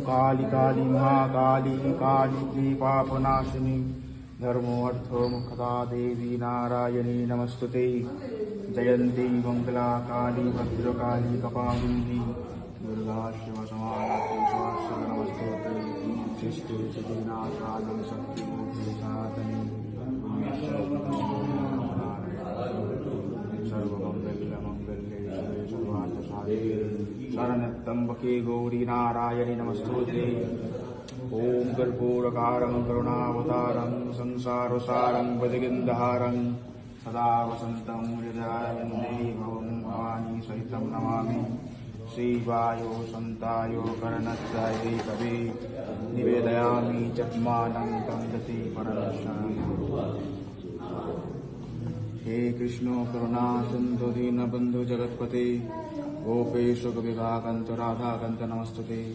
काली काली महाकाली काली पापनाशिनी धर्मो अर्थो मुखदा देवी नारायणी नमस्तुते। जयंती मंगला काली भद्रकाली कपालिनी दुर्गा शिव समानस्ते नमस्तुते। शिष्टे सदीनाथानं शक्तिभूते सनातनी सर्वमंगल्ये शिवे सर्वार्थसाधिके शरण्यत्र्यंबके गौरी नारायणी नमस्तुते। ओम कर्पूरकारं करुणावतारं संसारसारं भजगिन्धारं सदा वसन्तं हृदयारविन्दे भवं भवानी सहितं नमामि। श्रीवायो सन्तायो करणत्राय कवे निवेदयामि जग्मानं तं गति परमेश्वराय। हे कृष्ण करुणा सिन्धु दीनबन्धु जगत्पते गोपेश गोपिकान्त राधाकान्त नमस्तुते।